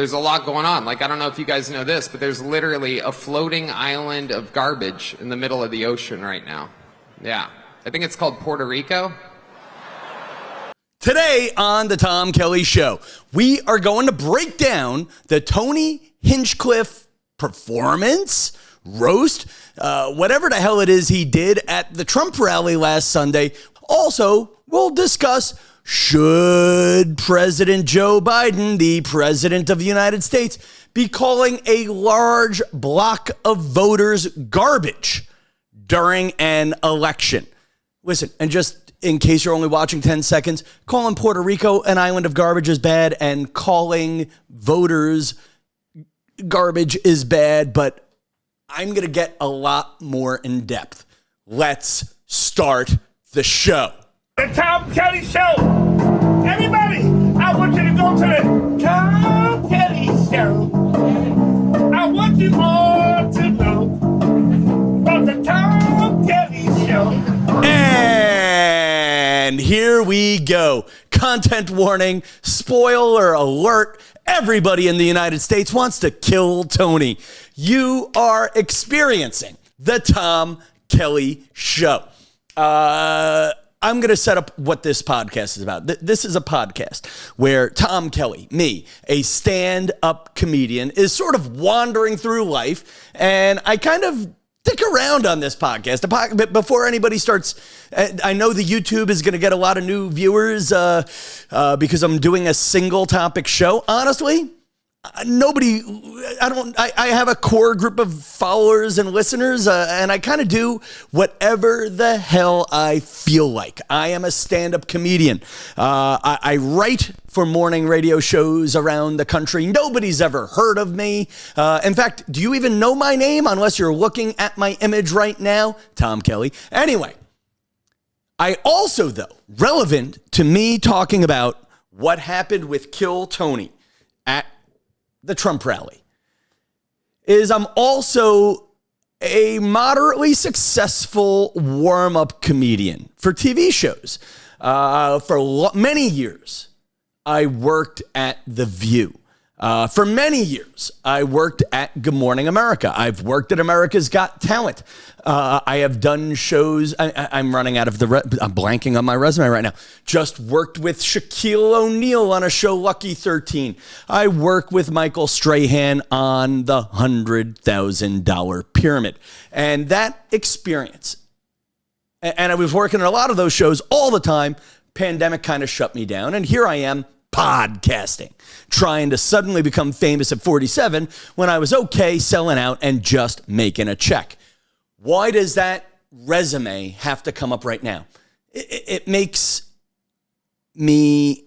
There's a lot going on. Like, I don't know if you guys know this, but there's literally a floating island of garbage in the middle of the ocean right now. Yeah. I think it's called Puerto Rico. Today on the Tom Kelly Show, we are going to break down the Tony Hinchcliffe performance, roast, whatever the hell it is he did at the Trump rally last Sunday. Also, we'll discuss, should President Joe Biden, the president of the United States, be calling a large block of voters garbage during an election? Listen, and just in case you're only watching 10 seconds, calling Puerto Rico an island of garbage is bad, and calling voters garbage is bad, but I'm going to get a lot more in depth. Let's start the show. The Tom Kelly Show. Everybody, I want you to go to the Tom Kelly Show. I want you all to know about the Tom Kelly Show. And here we go. Content warning, spoiler alert. Everybody in the United States wants to kill Tony. You are experiencing the Tom Kelly Show. I'm going to set up what this podcast is about. This is a podcast where Tom Kelly, me, a stand-up comedian, is sort of wandering through life, and I kind of stick around on this podcast. But before anybody starts, I know the YouTube is going to get a lot of new viewers because I'm doing a single topic show. Honestly, I have a core group of followers and listeners, and I kind of do whatever the hell I feel like. I am a stand-up comedian. I write for morning radio shows around the country. Nobody's ever heard of me. In fact, do you even know my name unless you're looking at my image right now? Tom Kelly. Anyway, I also, though, relevant to me talking about what happened with Kill Tony at the Trump rally, is I'm also a moderately successful warm-up comedian for TV shows. For many years, I worked at The View. For many years, I worked at Good Morning America. I've worked at America's Got Talent. I have done shows. I'm running out of I'm blanking on my resume right now. Just worked with Shaquille O'Neal on a show, Lucky 13. I work with Michael Strahan on the $100,000 Pyramid. And that experience, and I was working in a lot of those shows all the time. Pandemic kind of shut me down. And here I am, podcasting, trying to suddenly become famous at 47 when I was okay selling out and just making a check. Why does that resume have to come up right now? It makes me,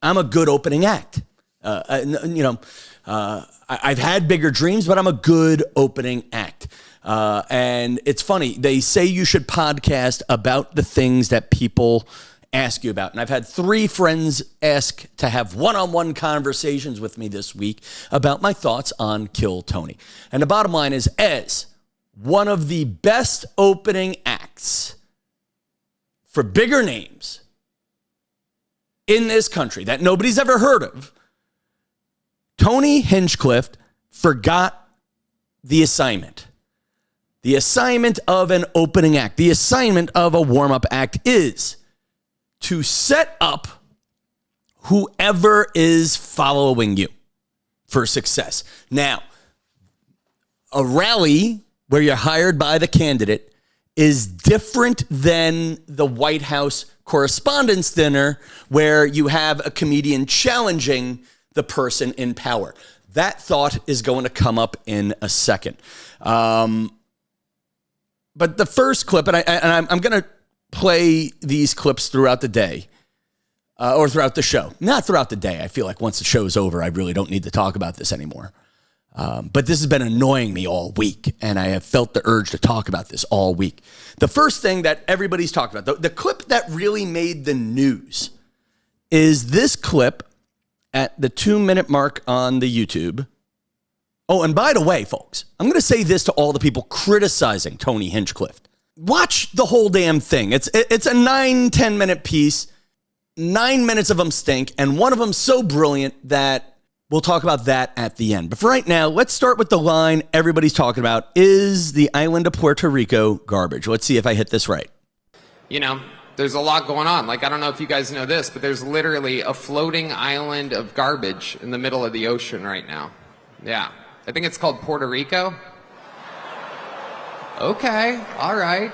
I'm a good opening act. I've had bigger dreams, but I'm a good opening act. And it's funny, they say you should podcast about the things that people ask you about. And I've had 3 friends ask to have one-on-one conversations with me this week about my thoughts on Kill Tony. And the bottom line is, as one of the best opening acts for bigger names in this country that nobody's ever heard of, Tony Hinchcliffe forgot the assignment. The assignment of an opening act, the assignment of a warm-up act is to set up whoever is following you for success. Now, a rally where you're hired by the candidate is different than the White House Correspondents' Dinner where you have a comedian challenging the person in power. That thought is going to come up in a second. But the first clip, and I'm going to play these clips throughout the day or throughout the show. Not throughout the day. I feel like once the show's over, I really don't need to talk about this anymore. But this has been annoying me all week, and I have felt the urge to talk about this all week. The first thing that everybody's talked about, the clip that really made the news, is this clip at the 2-minute mark on the YouTube. Oh, and by the way, folks, I'm going to say this to all the people criticizing Tony Hinchcliffe. Watch the whole damn thing. It's a 9-10 minute piece. 9 minutes of them stink, and one of them so brilliant that We'll talk about that at the end. But for right now, let's start with the line everybody's talking about. Is the island of Puerto Rico garbage? Let's see if I hit this right. You know, there's a lot going on. Like, I don't know if you guys know this, but there's literally a floating island of garbage in the middle of the ocean right now. Yeah. I think it's called Puerto Rico. Okay. All right.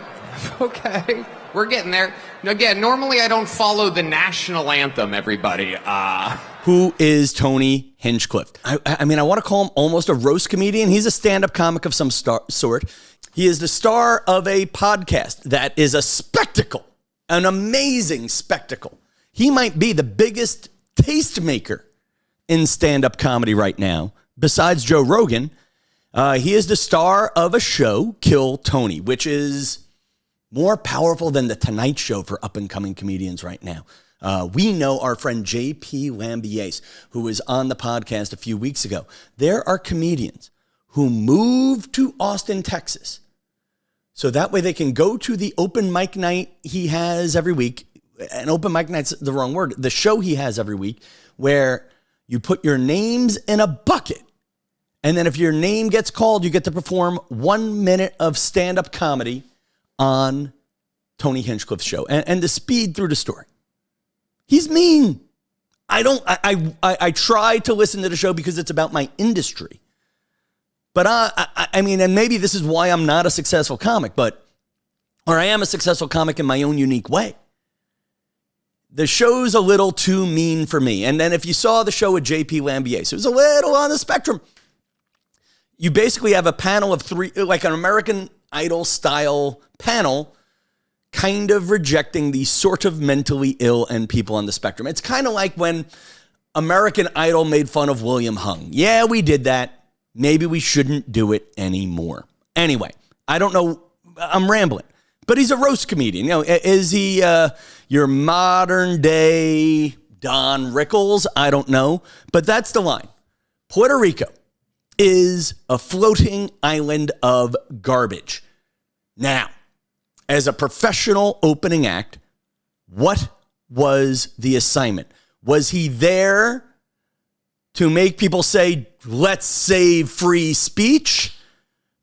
Okay. We're getting there. Again, normally I don't follow the national anthem, everybody. Who is Tony Hinchcliffe? I mean, I want to call him almost a roast comedian. He's a stand-up comic of some sort. He is the star of a podcast that is a spectacle, an amazing spectacle. He might be the biggest tastemaker in stand-up comedy right now, besides Joe Rogan. He is the star of a show, Kill Tony, which is more powerful than the Tonight Show for up-and-coming comedians right now. We know our friend J.P. Lambiase, who was on the podcast a few weeks ago. There are comedians who moved to Austin, Texas, so that way they can go to the open mic night he has every week. And open mic night's the wrong word. The show he has every week, where you put your names in a bucket. And then if your name gets called, you get to perform 1 minute of stand-up comedy on Tony Hinchcliffe's show. And the speed through the story. He's mean. I try to listen to the show because it's about my industry. But I mean, and maybe this is why I'm not a successful comic, or I am a successful comic in my own unique way. The show's a little too mean for me. And then if you saw the show with J.P. Lambiase, it was a little on the spectrum. You basically have a panel of three, like an American Idol style panel, kind of rejecting the sort of mentally ill and people on the spectrum. It's kind of like when American Idol made fun of William Hung. Yeah, we did that. Maybe we shouldn't do it anymore. Anyway, I don't know. I'm rambling. But he's a roast comedian. You know, is he your modern day Don Rickles? I don't know. But that's the line. Puerto Rico is a floating island of garbage. Now, as a professional opening act, what was the assignment? Was he there to make people say, let's save free speech?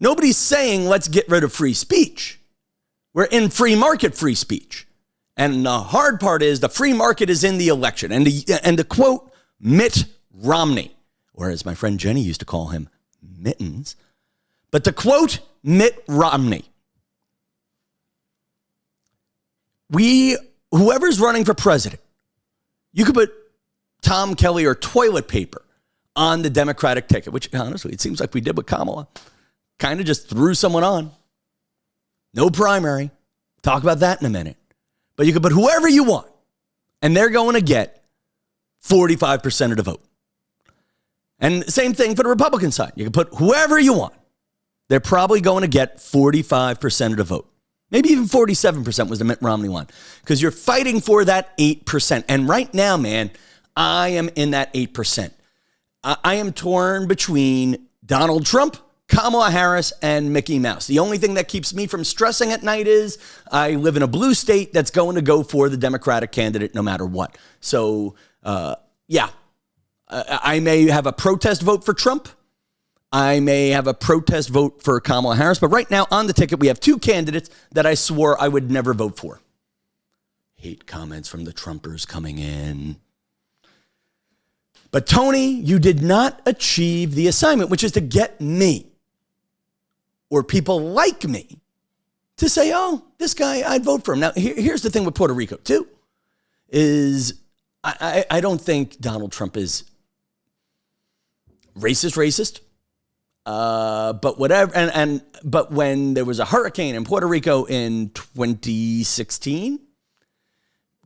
Nobody's saying, let's get rid of free speech. We're in free market free speech. And the hard part is the free market is in the election. And the quote, Mitt Romney, or as my friend Jenny used to call him, Mittens. But the quote, Mitt Romney. Whoever's running for president, you could put Tom Kelly or toilet paper on the Democratic ticket, which honestly, it seems like we did with Kamala. Kind of just threw someone on. No primary. Talk about that in a minute. But you could put whoever you want, and they're going to get 45% of the vote. And same thing for the Republican side. You can put whoever you want. They're probably going to get 45% of the vote. Maybe even 47% was the Mitt Romney one. Because you're fighting for that 8%. And right now, man, I am in that 8%. I am torn between Donald Trump, Kamala Harris, and Mickey Mouse. The only thing that keeps me from stressing at night is I live in a blue state that's going to go for the Democratic candidate no matter what. So, yeah. I may have a protest vote for Trump. I may have a protest vote for Kamala Harris. But right now on the ticket, we have two candidates that I swore I would never vote for. Hate comments from the Trumpers coming in. But Tony, you did not achieve the assignment, which is to get me or people like me to say, oh, this guy, I'd vote for him. Now, here's the thing with Puerto Rico, too, is I don't think Donald Trump is racist. But whatever. But when there was a hurricane in Puerto Rico in 2016,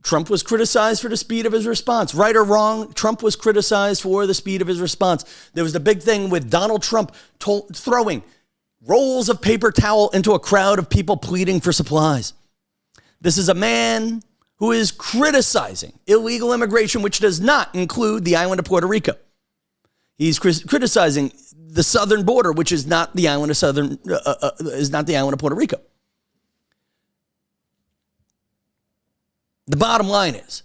Trump was criticized for the speed of his response. Right or wrong, Trump was criticized for the speed of his response. There was the big thing with Donald Trump throwing rolls of paper towel into a crowd of people pleading for supplies. This is a man who is criticizing illegal immigration, which does not include the island of Puerto Rico. He's criticizing the southern border, which is not the island of Puerto Rico. The bottom line is,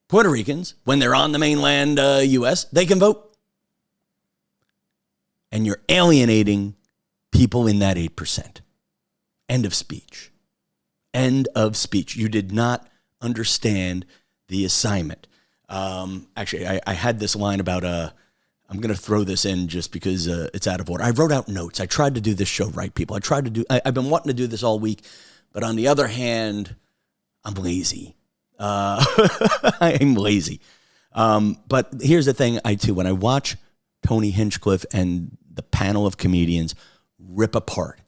Puerto Ricans, when they're on the mainland U.S., they can vote. And you're alienating people in that 8%. End of speech. End of speech. You did not understand the assignment. Actually, I had this line about, I'm going to throw this in just because it's out of order. I wrote out notes. I tried to do this show right, people. I've been wanting to do this all week. But on the other hand, I'm lazy. I'm lazy. But here's the thing, when I watch Tony Hinchcliffe and the panel of comedians rip apart,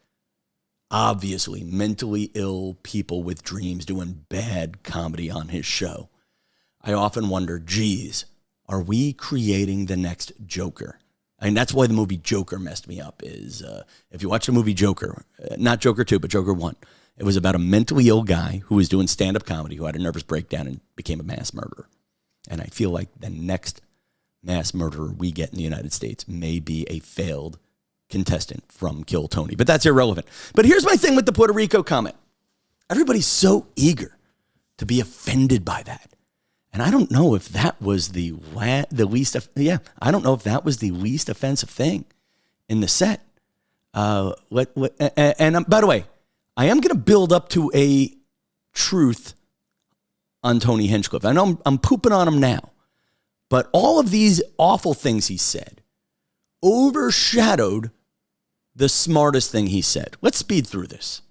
obviously mentally ill people with dreams doing bad comedy on his show, I often wonder, geez, are we creating the next Joker? And that's why the movie Joker messed me up, is if you watch the movie Joker, not Joker 2, but Joker 1, it was about a mentally ill guy who was doing stand-up comedy, who had a nervous breakdown and became a mass murderer. And I feel like the next mass murderer we get in the United States may be a failed contestant from Kill Tony. But that's irrelevant. But here's my thing with the Puerto Rico comment. Everybody's so eager to be offended by that. And I don't know if that was the least offensive thing in the set. And by the way, I am going to build up to a truth on Tony Hinchcliffe. I know I'm pooping on him now, but all of these awful things he said overshadowed the smartest thing he said. Let's speed through this.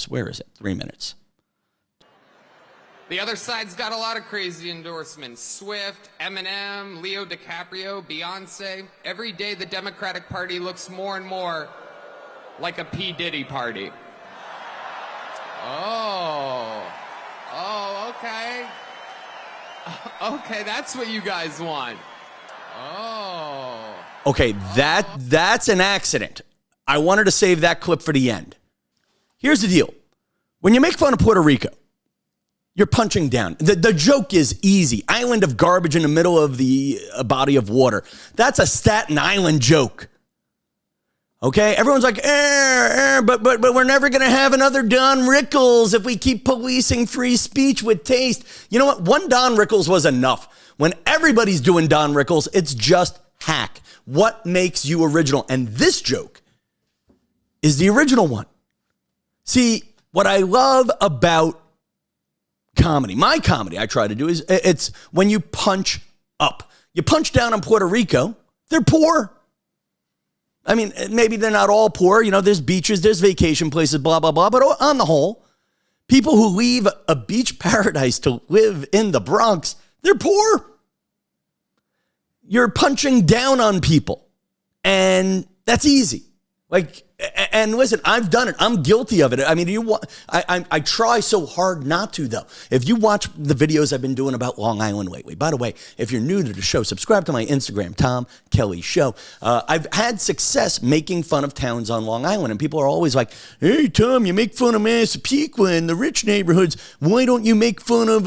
Where is it? 3 minutes. The other side's got a lot of crazy endorsements. Swift, Eminem, Leo DiCaprio, Beyonce. Every day the Democratic Party looks more and more like a P. Diddy Party. Okay. Okay, that's what you guys want. Okay, that's an accident. I wanted to save that clip for the end. Here's the deal. When you make fun of Puerto Rico, you're punching down. The joke is easy. Island of garbage in the middle of a body of water. That's a Staten Island joke. Okay? Everyone's like, but we're never going to have another Don Rickles if we keep policing free speech with taste. You know what? One Don Rickles was enough. When everybody's doing Don Rickles, it's just hack. What makes you original? And this joke is the original one. See, what I love about comedy, my comedy I try to do, is it's when you punch up. You punch down on Puerto Rico, they're poor. I mean, maybe they're not all poor. You know, there's beaches, there's vacation places, blah, blah, blah. But on the whole, people who leave a beach paradise to live in the Bronx, they're poor. You're punching down on people. And that's easy. Like, and listen, I've done it. I'm guilty of it. I mean, I try so hard not to, though. If you watch the videos I've been doing about Long Island lately, by the way, if you're new to the show, subscribe to my Instagram, TomKellyShow. I've had success making fun of towns on Long Island, and people are always like, hey, Tom, you make fun of Massapequa and the rich neighborhoods. Why don't you make fun of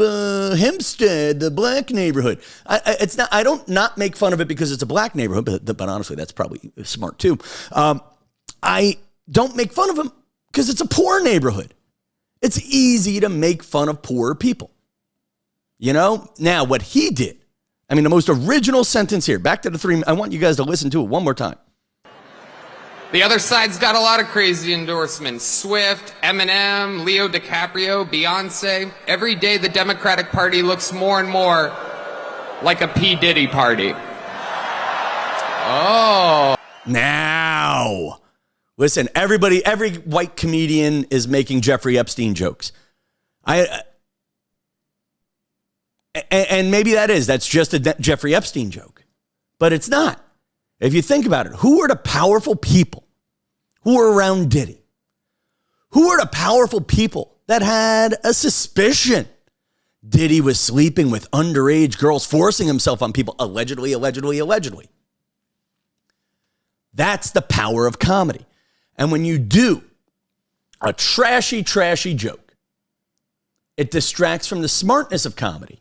Hempstead, the black neighborhood? I don't not make fun of it because it's a black neighborhood, but honestly, that's probably smart, too. I don't make fun of them because it's a poor neighborhood. It's easy to make fun of poor people. You know? Now, what he did, I mean, the most original sentence here, back to the 3, I want you guys to listen to it one more time. The other side's got a lot of crazy endorsements. Swift, Eminem, Leo DiCaprio, Beyonce. Every day the Democratic Party looks more and more like a P. Diddy Party. Now, listen, every white comedian is making Jeffrey Epstein jokes. And maybe that's just a Jeffrey Epstein joke. But it's not. If you think about it, who are the powerful people who were around Diddy? Who are the powerful people that had a suspicion Diddy was sleeping with underage girls, forcing himself on people, allegedly? That's the power of comedy. And when you do a trashy joke, it distracts from the smartness of comedy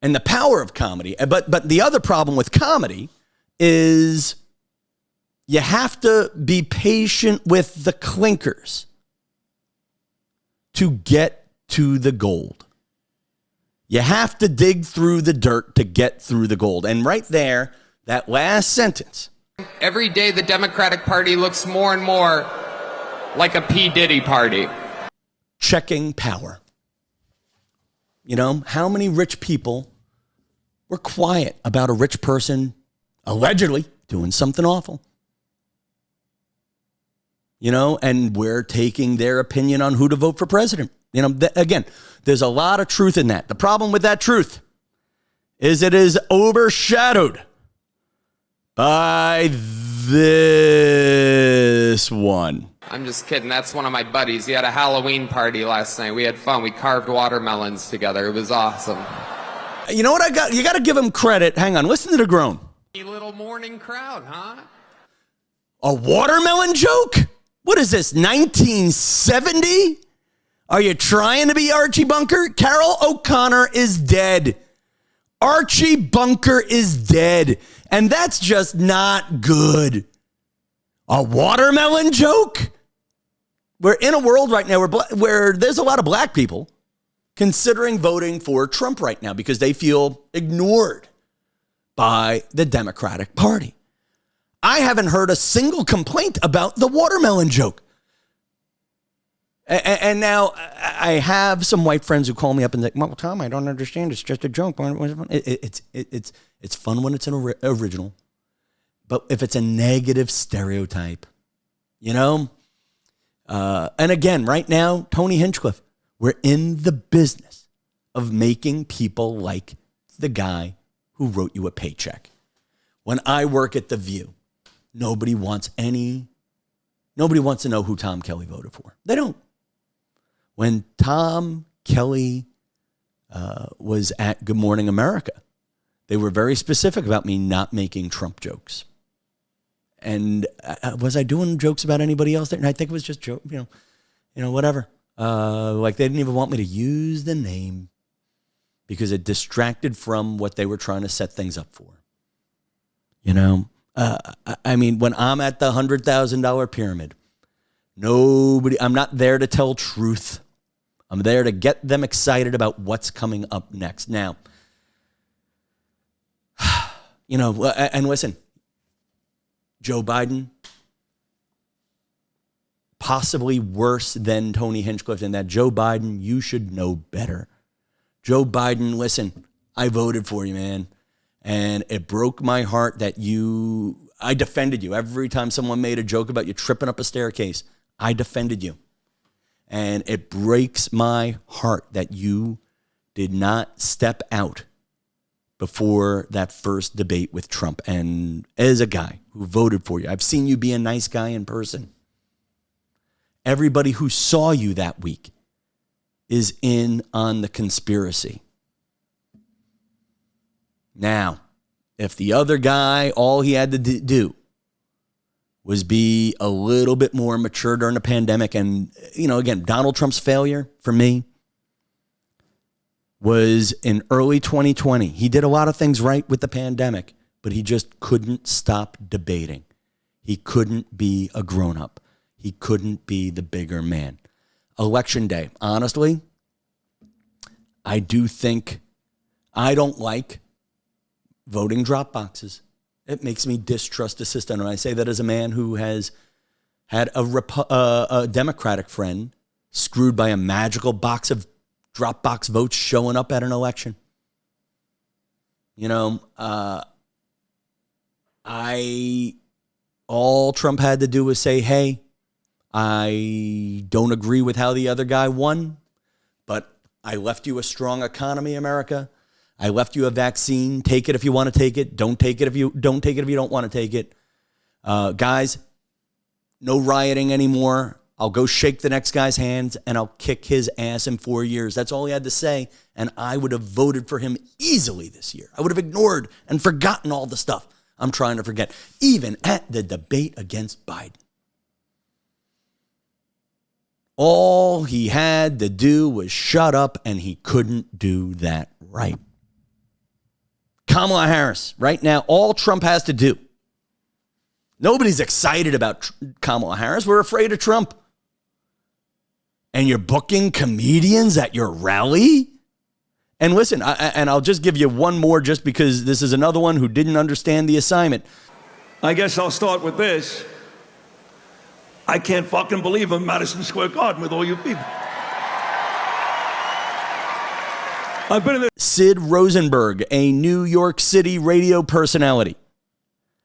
and the power of comedy. But the other problem with comedy is you have to be patient with the clinkers to get to the gold. You have to dig through the dirt to get through the gold. And right there, that last sentence. Every day the Democratic Party looks more and more like a P. Diddy Party. Checking power. You know, how many rich people were quiet about a rich person allegedly doing something awful? You know, and we're taking their opinion on who to vote for president. You know, again, there's a lot of truth in that. The problem with that truth is it is overshadowed by this one. I'm just kidding. That's one of my buddies. He had a Halloween party last night. We had fun. We carved watermelons together. It was awesome. You know what you got to give him credit. Hang on. Listen to the groan. A little morning crowd, huh? A watermelon joke? What is this, 1970? Are you trying to be Archie Bunker? Carol O'Connor is dead. Archie Bunker is dead. And that's just not good. A watermelon joke? We're in a world right now where there's a lot of black people considering voting for Trump right now because they feel ignored by the Democratic Party. I haven't heard a single complaint about the watermelon joke. And now I have some white friends who call me up and say, well, Tom, I don't understand. It's just a joke. It's fun when it's an original. But if it's a negative stereotype, you know? And again, right now, Tony Hinchcliffe, we're in the business of making people like the guy who wrote you a paycheck. When I work at The View, nobody wants to know who Tom Kelly voted for. They don't. When Tom Kelly was at Good Morning America, they were very specific about me not making Trump jokes. And was I doing jokes about anybody else there? And I think it was just joke, whatever. Like they didn't even want me to use the name because it distracted from what they were trying to set things up for. You know, I mean, when I'm at the $100,000 pyramid, I'm not there to tell truth. I'm there to get them excited about what's coming up next. Now, you know, and listen, Joe Biden, possibly worse than Tony Hinchcliffe in that. Joe Biden, you should know better. Joe Biden, listen, I voted for you, man. And it broke my heart that I defended you. Every time someone made a joke about you tripping up a staircase, I defended you. And it breaks my heart that you did not step out before that first debate with Trump. And as a guy who voted for you, I've seen you be a nice guy in person. Everybody who saw you that week is in on the conspiracy. Now, if the other guy, all he had to do was be a little bit more mature during the pandemic, and, you know, again, Donald Trump's failure for me was in early 2020. He did a lot of things right with the pandemic, but he just couldn't stop debating. He couldn't be a grown-up. He couldn't be the bigger man. Election day, honestly, I don't like voting drop boxes. It makes me distrust the system. And I say that as a man who has had a Democratic friend screwed by a magical box of drop box votes showing up at an election. You know, all Trump had to do was say, hey, I don't agree with how the other guy won, but I left you a strong economy, America. I left you a vaccine. Take it if you want to take it. Don't take it if you don't want to take it. Guys, no rioting anymore. I'll go shake the next guy's hands and I'll kick his ass in 4 years. That's all he had to say. And I would have voted for him easily this year. I would have ignored and forgotten all the stuff I'm trying to forget, even at the debate against Biden. All he had to do was shut up, and he couldn't do that right. Kamala Harris, right now, all Trump has to do. Nobody's excited about Kamala Harris. We're afraid of Trump. And you're booking comedians at your rally? And listen, and I'll just give you one more just because this is another one who didn't understand the assignment. I guess I'll start with this. I can't fucking believe I'm Madison Square Garden with all you people. I've been in there. Sid Rosenberg, a New York City radio personality.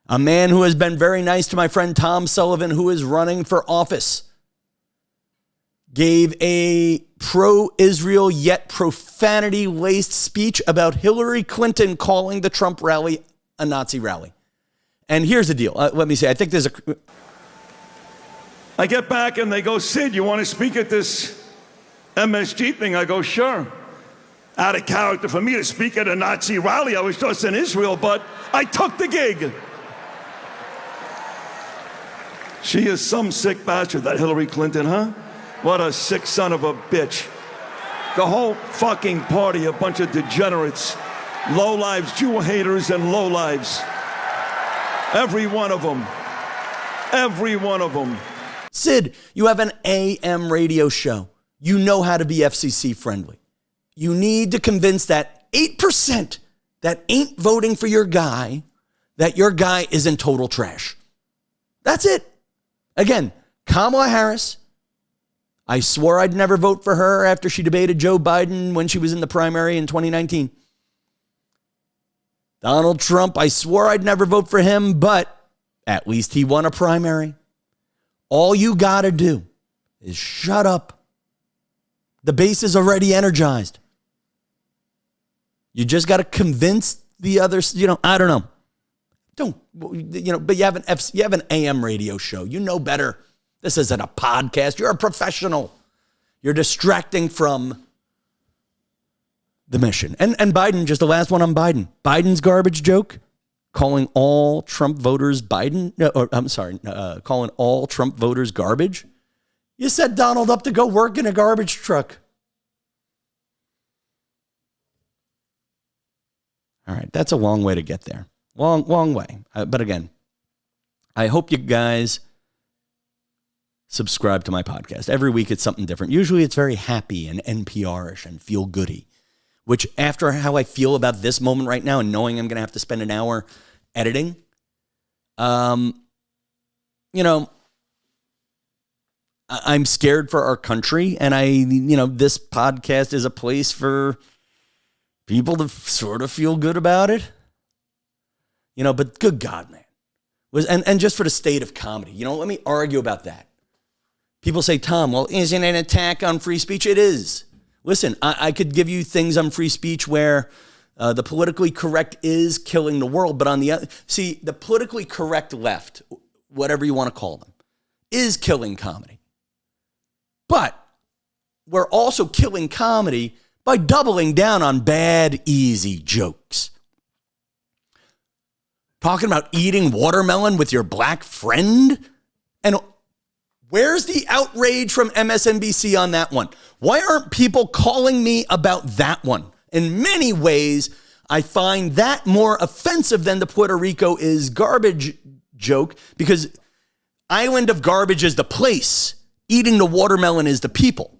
A man who has been very nice to my friend Tom Sullivan, who is running for office, gave a pro-Israel yet profanity-laced speech about Hillary Clinton calling the Trump rally a Nazi rally. And here's the deal. Let me say, I think there's a... I get back and they go, Sid, you want to speak at this MSG thing? I go, sure. Out of character for me to speak at a Nazi rally. I was just in Israel, but I took the gig. She is some sick bastard, that Hillary Clinton, huh? What a sick son of a bitch. The whole fucking party, a bunch of degenerates, lowlives, Jew haters, and lowlives. Every one of them. Every one of them. Sid, you have an AM radio show. You know how to be FCC friendly. You need to convince that 8% that ain't voting for your guy that your guy is in total trash. That's it. Again, Kamala Harris, I swore I'd never vote for her after she debated Joe Biden when she was in the primary in 2019. Donald Trump, I swore I'd never vote for him, but at least he won a primary. All you got to do is shut up. The base is already energized. You just got to convince the others, I don't know. But you have an AM radio show. You know better. This isn't a podcast. You're a professional. You're distracting from the mission. And Biden, just the last one on Biden. Biden's garbage joke, calling all Trump voters calling all Trump voters garbage. You set Donald up to go work in a garbage truck. All right, that's a long way to get there. Long way. But again, I hope you guys subscribe to my podcast. Every week it's something different. Usually it's very happy and NPR-ish and feel-goody, which after how I feel about this moment right now and knowing I'm going to have to spend an hour editing, I'm scared for our country, and this podcast is a place for people to sort of feel good about it. But good God, man. And just for the state of comedy, let me argue about that. People say, Tom, well, isn't it an attack on free speech? It is. Listen, I could give you things on free speech where the politically correct is killing the world, but on the other, see, the politically correct left, whatever you want to call them, is killing comedy. But we're also killing comedy by doubling down on bad, easy jokes. Talking about eating watermelon with your black friend? And where's the outrage from MSNBC on that one? Why aren't people calling me about that one? In many ways, I find that more offensive than the Puerto Rico is garbage joke, because island of garbage is the place. Eating the watermelon is the people.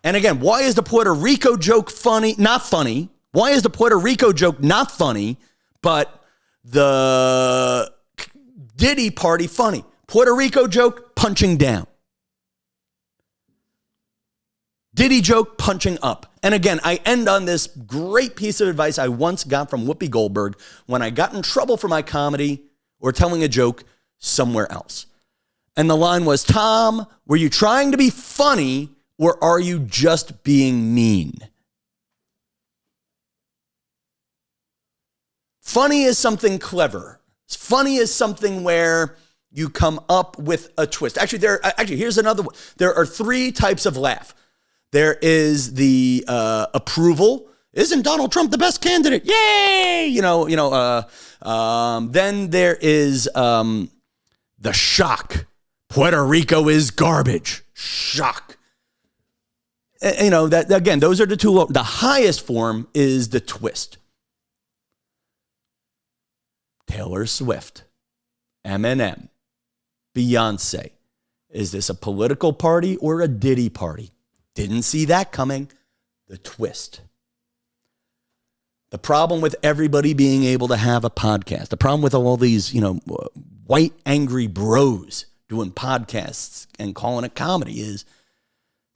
And again, why is the Puerto Rico joke funny? Not funny. Why is the Puerto Rico joke not funny, but the Diddy Party funny? Puerto Rico joke, punching down. Diddy joke, punching up. And again, I end on this great piece of advice I once got from Whoopi Goldberg when I got in trouble for my comedy or telling a joke somewhere else. And the line was, Tom, were you trying to be funny or are you just being mean? Funny is something clever. Funny is something where you come up with a twist. Actually, here's another one. There are three types of laugh. There is the approval. Isn't Donald Trump the best candidate? Yay! Then there is the shock. Puerto Rico is garbage. Shock. That again, those are the two. The highest form is the twist. Taylor Swift, Eminem, Beyonce. Is this a political party or a Diddy party? Didn't see that coming. The twist. The problem with everybody being able to have a podcast, the problem with all these, white angry bros doing podcasts and calling it comedy is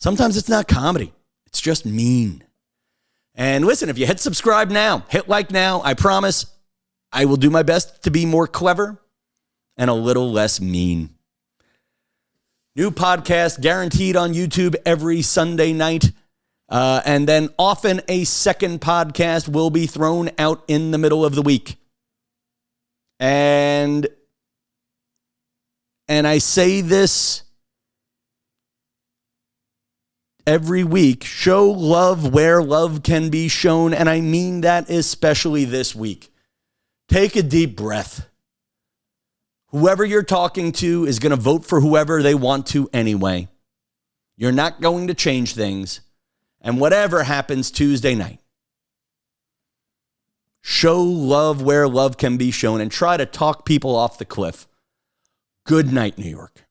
sometimes it's not comedy. It's just mean. And listen, if you hit subscribe now, hit like now, I promise I will do my best to be more clever and a little less mean. New podcast guaranteed on YouTube every Sunday night. And then often a second podcast will be thrown out in the middle of the week. And I say this every week, show love where love can be shown. And I mean that especially this week. Take a deep breath. Whoever you're talking to is going to vote for whoever they want to anyway. You're not going to change things. And whatever happens Tuesday night, show love where love can be shown and try to talk people off the cliff. Good night, New York.